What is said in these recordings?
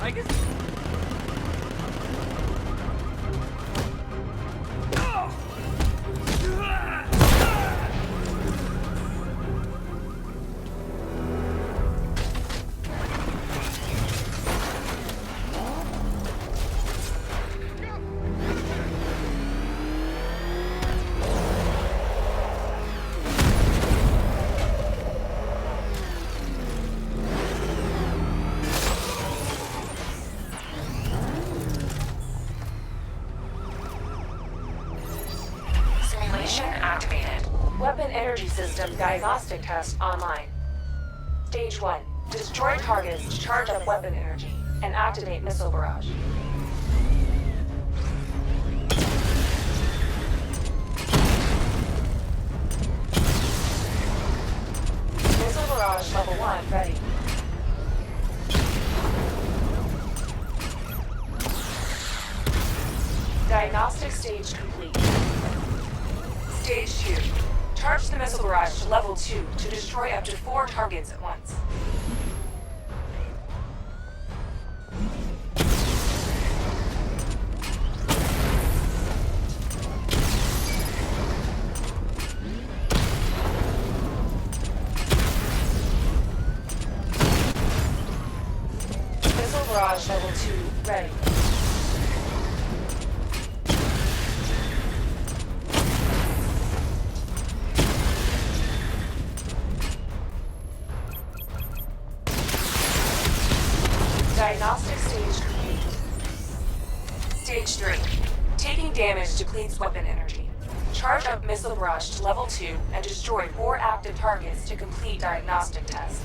I guess. Simulation activated. Weapon energy system diagnostic test online. Stage 1. Destroy targets to charge up weapon energy and activate missile barrage. Missile barrage level 1 ready. Diagnostic stage complete. Stage 2. Charge the missile barrage to level 2 to destroy up to 4 targets at once. Missile barrage level 2 ready. Diagnostic stage complete. Stage 3. Taking damage depletes weapon energy. Charge up missile barrage to level 2 and destroy 4 active targets to complete diagnostic test.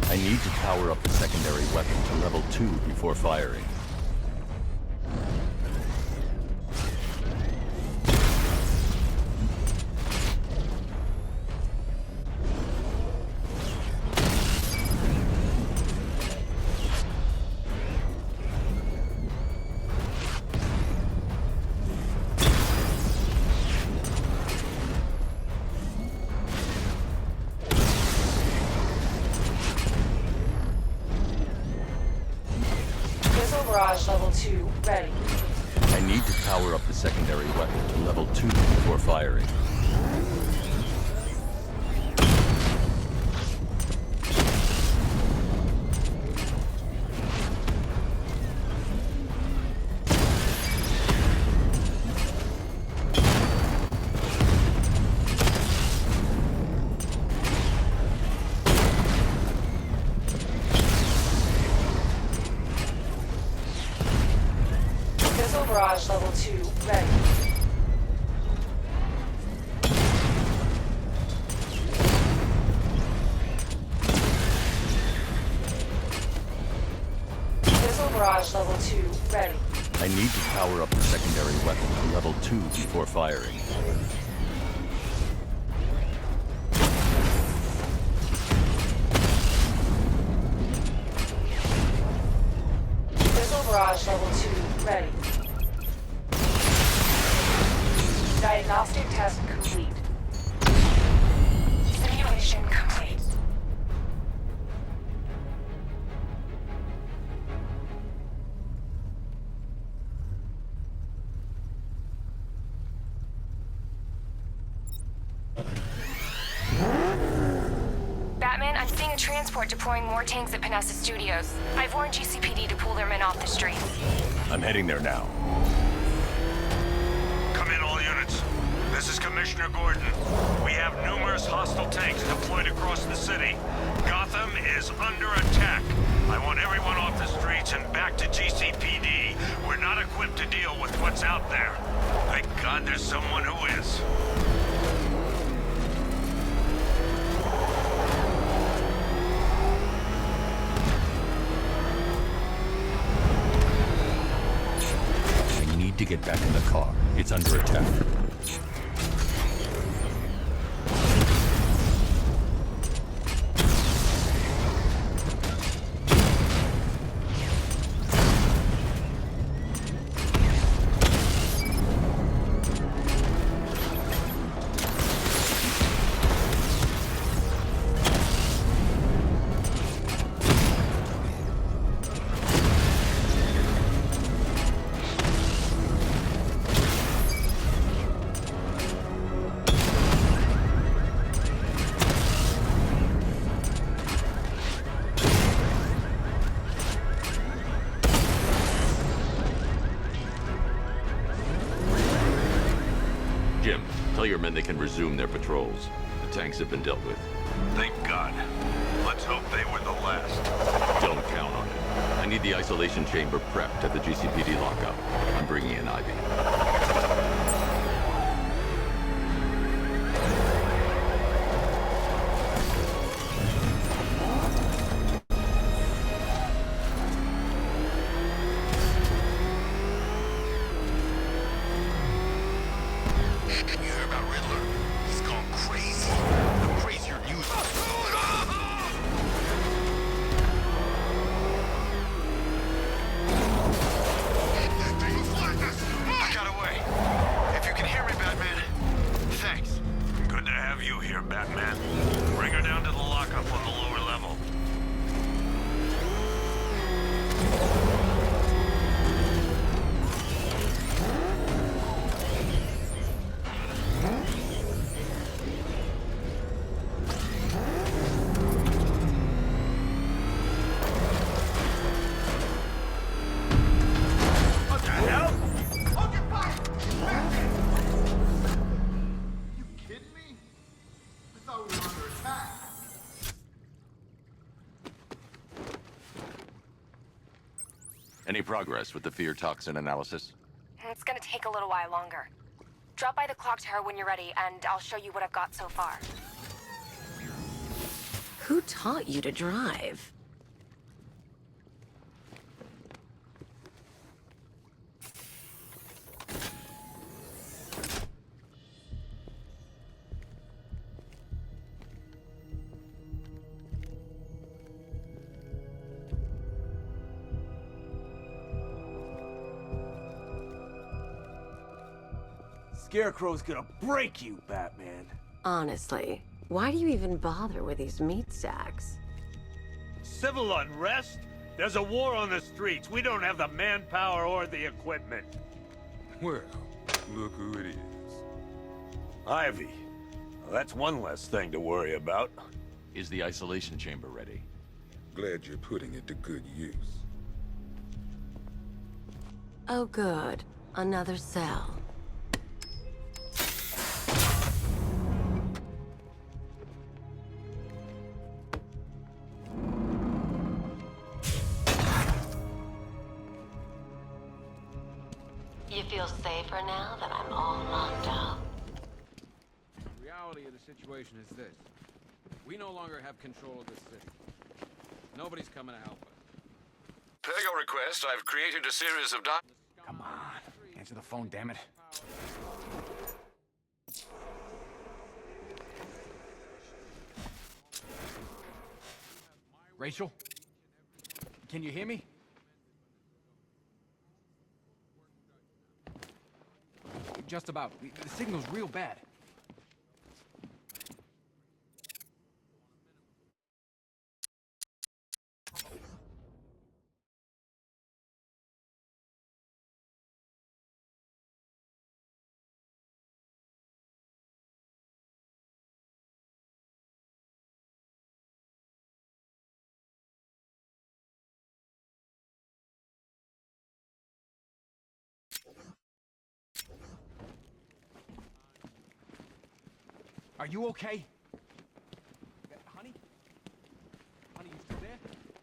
I need to power up the secondary weapon to level 2 before firing. Missile barrage level 2 ready. I need to power up the secondary weapon to level 2 before firing. Missile barrage level 2 ready. Missile barrage level 2 ready. I need to power up the secondary weapon to level 2 before firing. Missile barrage level 2 ready. Diagnostic test complete. Simulation complete. transport deploying more tanks at Panessa Studios. I've warned GCPD to pull their men off the streets. I'm heading there now. Come in, all units. This is Commissioner Gordon. We have numerous hostile tanks deployed across the city. Gotham is under attack. I want everyone off the streets and back to GCPD. We're not equipped to deal with what's out there. Thank God there's someone who is. I need to get back in the car. It's under attack. Jim, tell your men they can resume their patrols. The tanks have been dealt with. Thank God. Let's hope they were the last. Don't count on it. I need the isolation chamber prepped at the GCPD lockup. I'm bringing in Ivy. You heard about Riddler? He's gone crazy. The crazier news. I got away. If you can hear me, Batman, thanks. Good to have you here, Batman. Bring her down to the lockup on the lower level. What the hell? Hold your fire! You kidding me? I thought we were under attack. Any progress with the fear toxin analysis? It's gonna take a little while longer. Drop by the clock tower when you're ready, and I'll show you what I've got so far. Who taught you to drive? Scarecrow's gonna break you, Batman. Honestly, why do you even bother with these meat sacks? Civil unrest? There's a war on the streets. We don't have the manpower or the equipment. Well, look who it is. Ivy. Well, that's one less thing to worry about. Is the isolation chamber ready? Glad you're putting it to good use. Oh good, another cell. You feel safer now that I'm all locked up? The reality of the situation is this. We no longer have control of this city. Nobody's coming to help us. Per your request, I've created a series of Come on, answer the phone, damn it. Rachel? Can you hear me? Just about. The signal's real bad. Are you okay? Honey? Honey, you still there?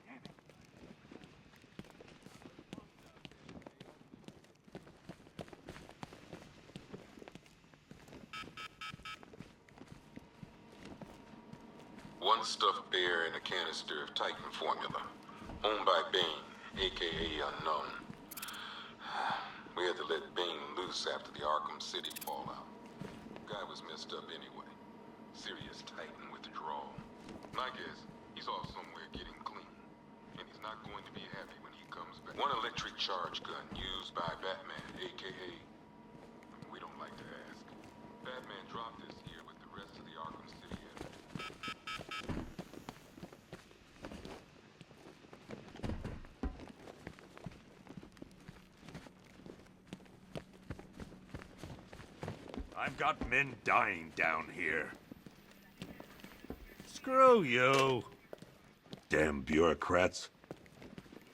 Damn it. One stuffed bear and a canister of Titan formula. Owned by Bane, aka Unknown. We had to let Bane loose after the Arkham City fallout. Guy was messed up anyway. Serious Titan withdrawal. My guess, he's off somewhere getting clean. And he's not going to be happy when he comes back. One electric charge gun used by Batman, aka... We don't like to ask. Batman dropped this here with the rest of the Arkham City evidence. I've got men dying down here. Screw you. Damn bureaucrats.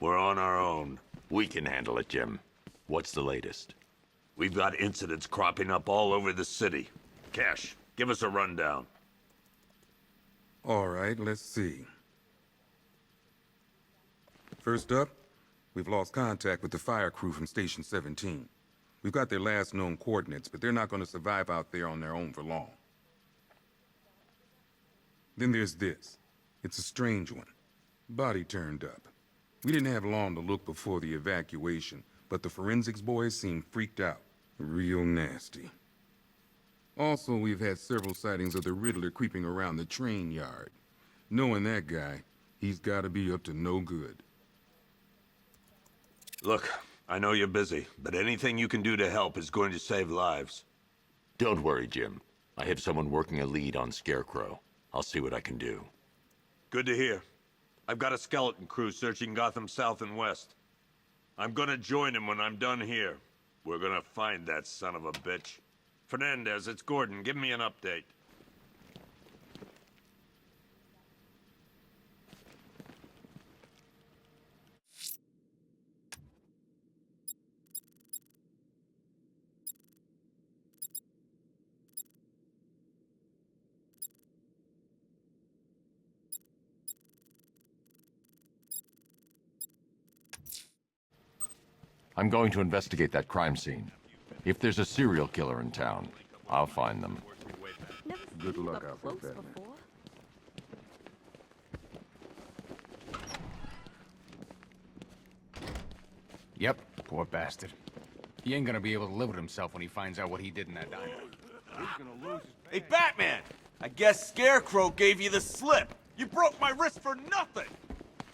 We're on our own. We can handle it, Jim. What's the latest? We've got incidents cropping up all over the city. Cash, give us a rundown. All right, let's see. First up, we've lost contact with the fire crew from Station 17. We've got their last known coordinates, but they're not going to survive out there on their own for long. Then there's this. It's a strange one. Body turned up. We didn't have long to look before the evacuation, but the forensics boys seemed freaked out. Real nasty. Also, we've had several sightings of the Riddler creeping around the train yard. Knowing that guy, he's got to be up to no good. Look, I know you're busy, but anything you can do to help is going to save lives. Don't worry, Jim. I have someone working a lead on Scarecrow. I'll see what I can do. Good to hear. I've got a skeleton crew searching Gotham South and West. I'm gonna join him when I'm done here. We're gonna find that son of a bitch. Fernandez, it's Gordon. Give me an update. I'm going to investigate that crime scene. If there's a serial killer in town, I'll find them. Good luck out there, Batman. Yep, poor bastard. He ain't gonna be able to live with himself when he finds out what he did in that diner. He's gonna lose his... Hey, Batman! I guess Scarecrow gave you the slip. You broke my wrist for nothing!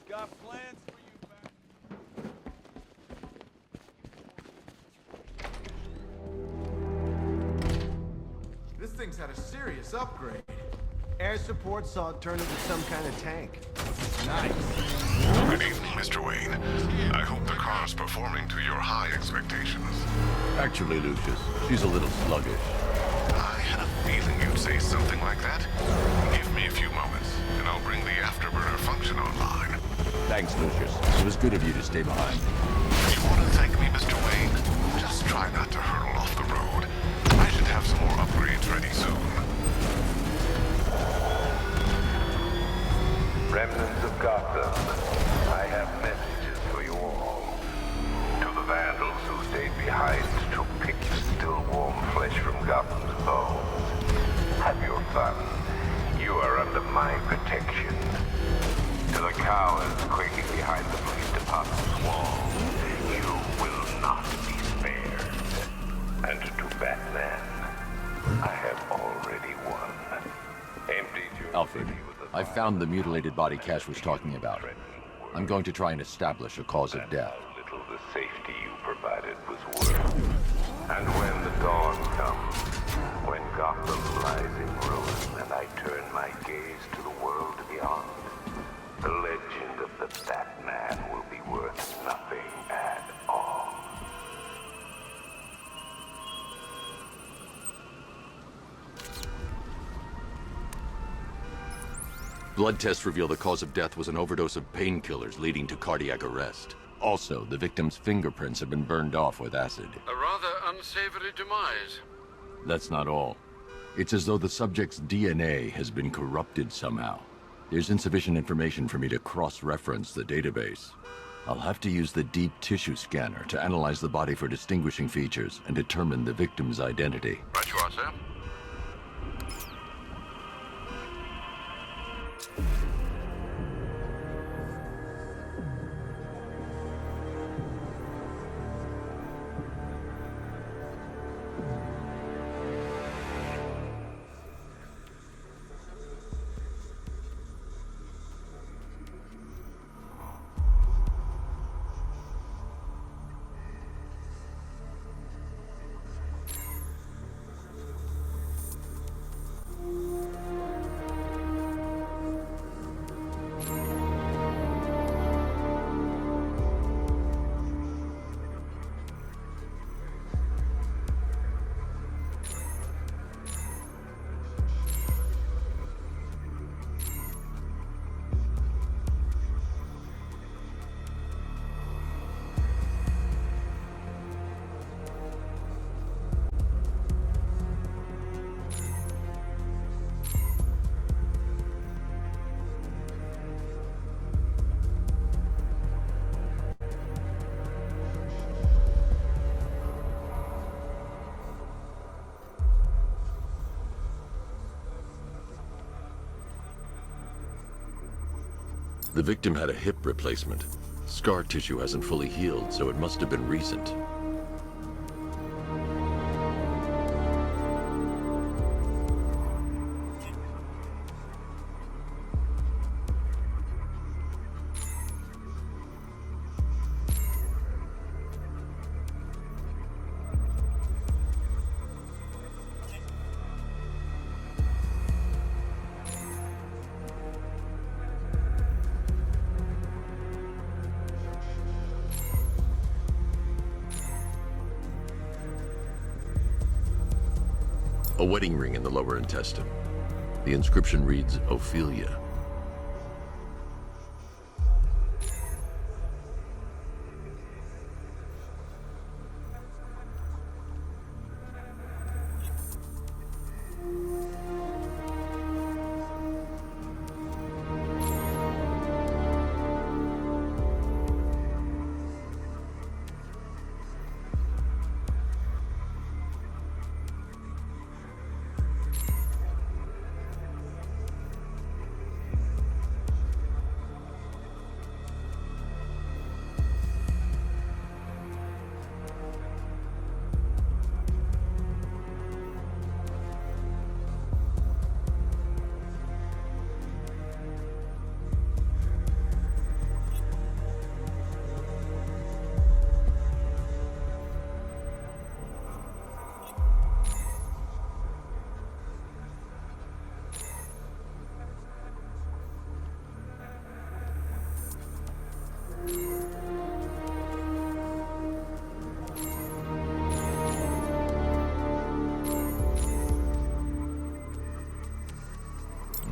Got plans for you, Batman? This thing's had a serious upgrade. Air support saw it turn into some kind of tank. Nice. Good evening, Mr. Wayne. I hope the car's performing to your high expectations. Actually, Lucius, she's a little sluggish. I had a feeling you'd say something like that. Give me a few moments, and I'll bring the afterburner function online. Thanks, Lucius. It was good of you to stay behind. You want to thank me, Mr. Wayne? Just try not to hurtle off the road. I should have some more upgrades ready soon. Remnants of Gotham, I have messages for you all. To the vandals who stayed behind to pick the still warm flesh from Gotham's bones. Have your fun. You are under my protection. To the cowards quaking behind the police department's walls, you will not be spared. And to Batman, I have already won. Emptied your Alfred, I found the mutilated body Cash was talking about. I'm going to try and establish a cause of death. How little the safety you provided was worth. And when the dawn comes, when Gotham lies in ruin and I turn my gaze to the world beyond, the legend of the Batman will be worth nothing at all. Blood tests reveal the cause of death was an overdose of painkillers leading to cardiac arrest. Also, the victim's fingerprints have been burned off with acid. A rather unsavory demise. That's not all. It's as though the subject's DNA has been corrupted somehow. There's insufficient information for me to cross-reference the database. I'll have to use the deep tissue scanner to analyze the body for distinguishing features and determine the victim's identity. Right you are, sir. The victim had a hip replacement. Scar tissue hasn't fully healed, so it must have been recent. A wedding ring in the lower intestine. The inscription reads, Ophelia.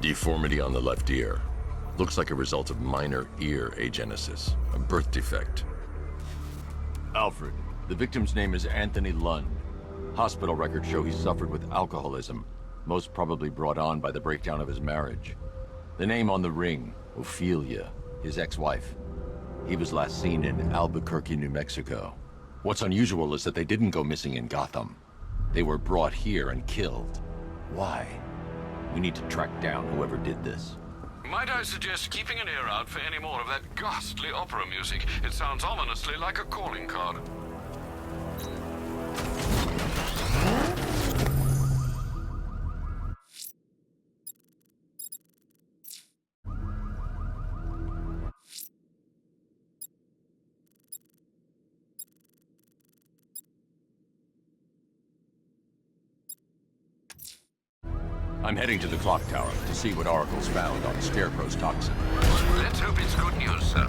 Deformity on the left ear. Looks like a result of minor ear agenesis, a birth defect. Alfred, the victim's name is Anthony Lund. Hospital records show he suffered with alcoholism, most probably brought on by the breakdown of his marriage. The name on the ring, Ophelia, his ex-wife. He was last seen in Albuquerque, New Mexico. What's unusual is that they didn't go missing in Gotham. They were brought here and killed. Why? We need to track down whoever did this. Might I suggest keeping an ear out for any more of that ghastly opera music? It sounds ominously like a calling card. I'm heading to the clock tower to see what Oracle's found on Scarecrow's toxin. Let's hope it's good news, sir.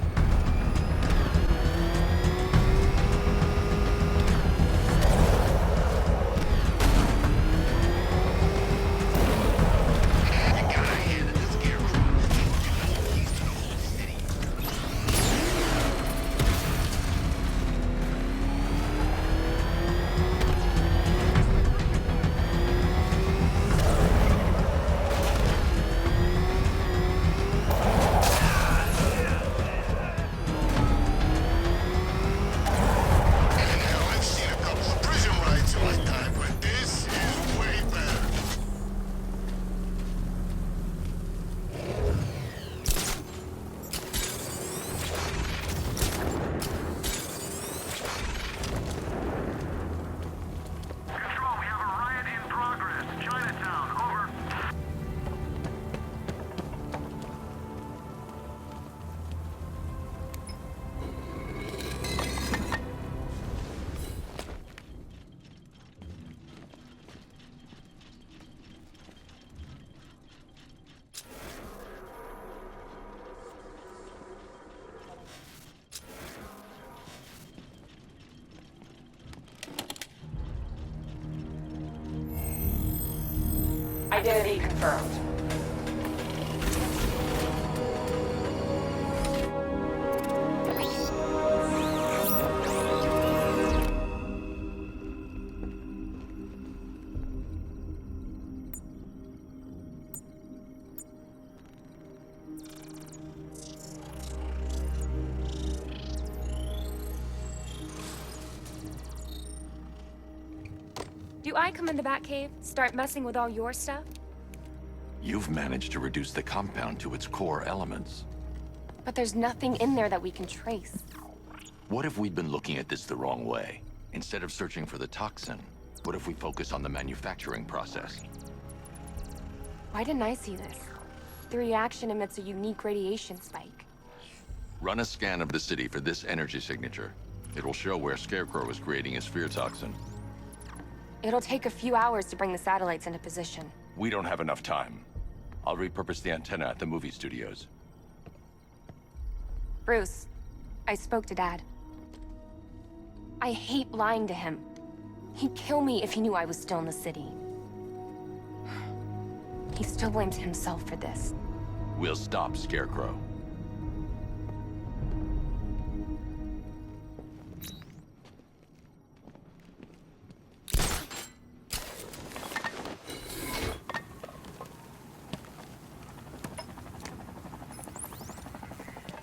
Identity confirmed. Do I come in the Batcave, start messing with all your stuff? You've managed to reduce the compound to its core elements. But there's nothing in there that we can trace. What if we'd been looking at this the wrong way? Instead of searching for the toxin, what if we focus on the manufacturing process? Why didn't I see this? The reaction emits a unique radiation spike. Run a scan of the city for this energy signature. It will show where Scarecrow is creating his fear toxin. It'll take a few hours to bring the satellites into position. We don't have enough time. I'll repurpose the antenna at the movie studios. Bruce, I spoke to Dad. I hate lying to him. He'd kill me if he knew I was still in the city. He still blames himself for this. We'll stop Scarecrow.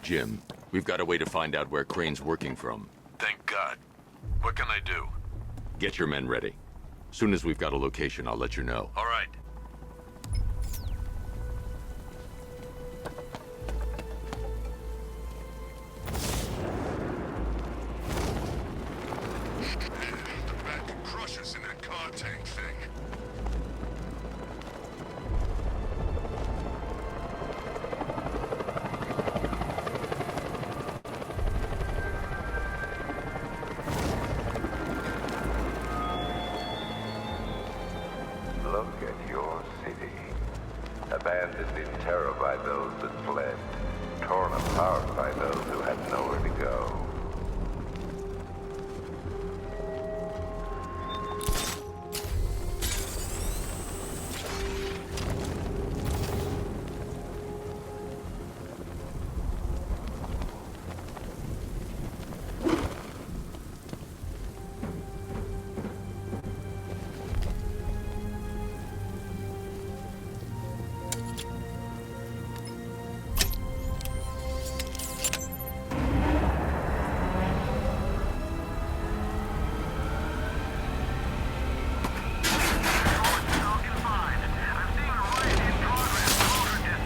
Jim, we've got a way to find out where Crane's working from. Thank God. What can I do? Get your men ready. Soon as we've got a location, I'll let you know. All right. The bat can crush us in that car tank thing. Look at your city. Abandoned in terror by those that fled. Torn apart by those who had nowhere to go.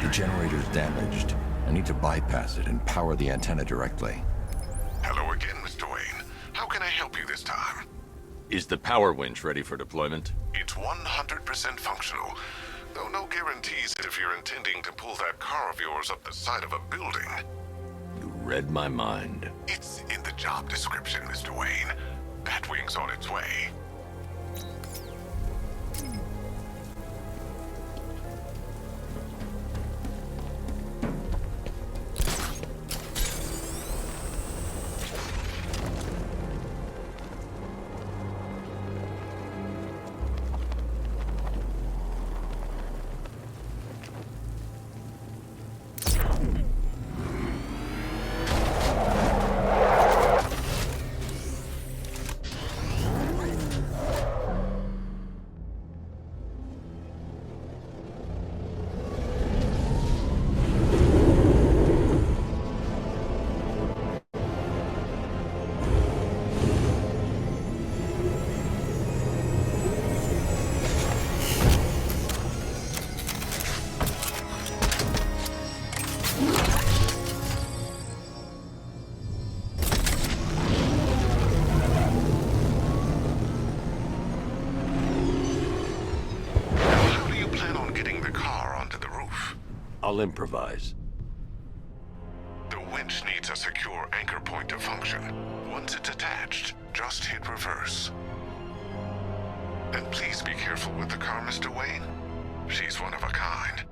The generator's damaged. I need to bypass it and power the antenna directly. Hello again, Mr. Wayne. How can I help you this time? Is the power winch ready for deployment? It's 100% functional, though no guarantees if you're intending to pull that car of yours up the side of a building. You read my mind. It's in the job description, Mr. Wayne. Batwing's on its way. I'll improvise. The winch needs a secure anchor point to function. Once it's attached, just hit reverse. And please be careful with the car, Mr. Wayne. She's one of a kind.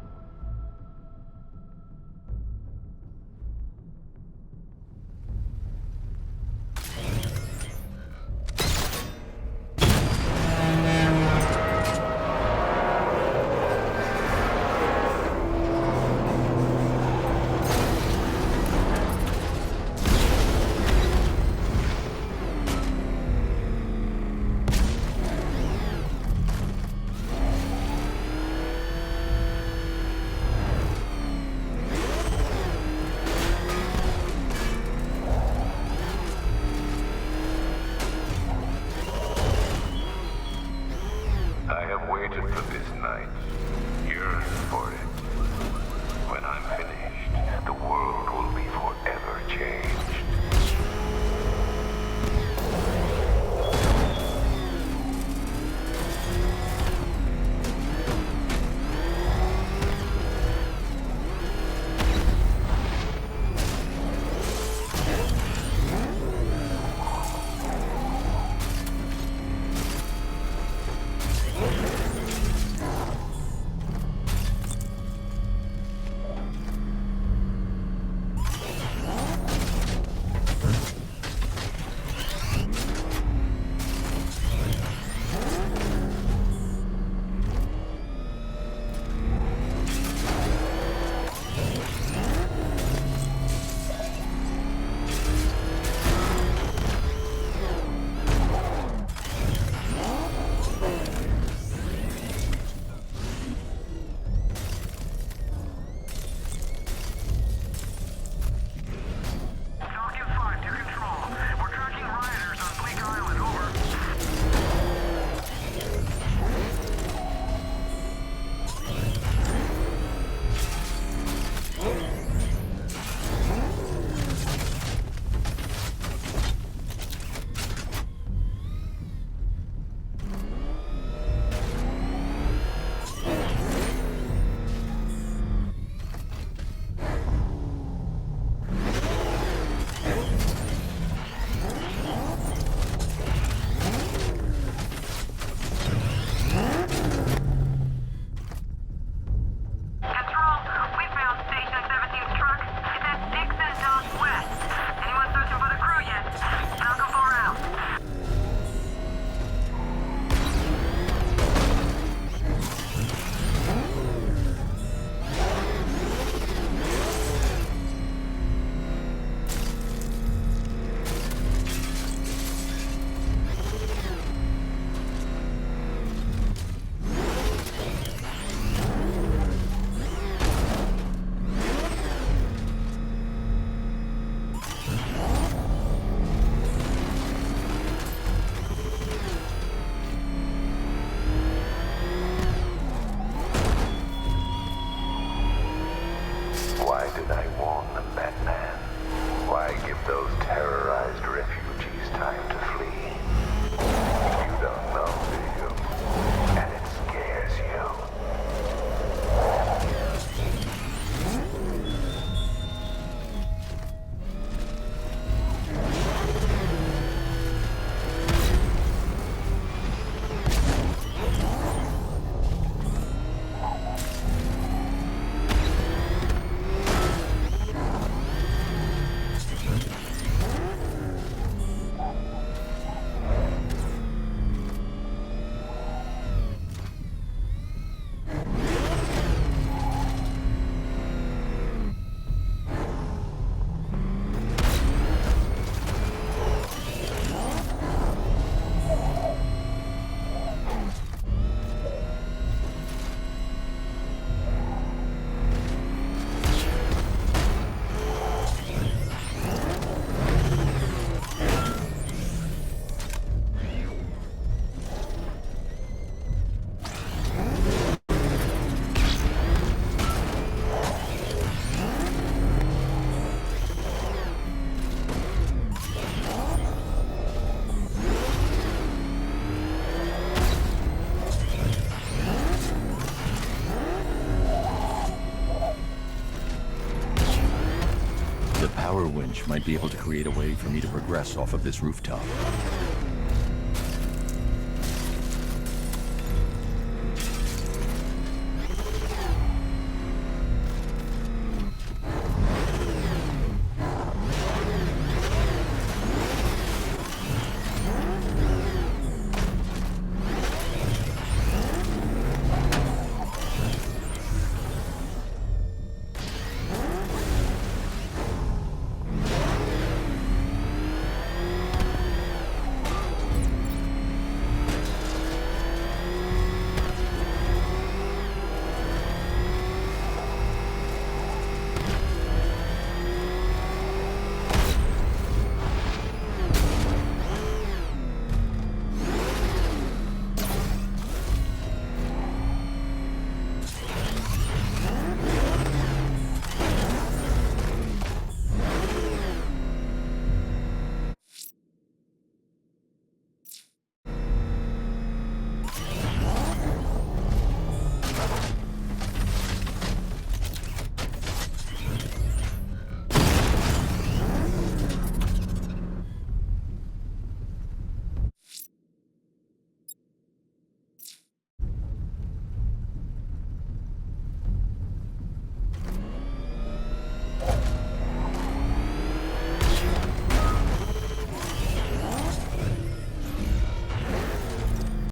waited for this night, yearned for it. When I'm finished, the world will be forever changed. Why did I warn them, Batman? Why give those terrorized refugees time to flee? You don't know, do you? And it scares you. The power winch might be able to create a way for me to progress off of this rooftop.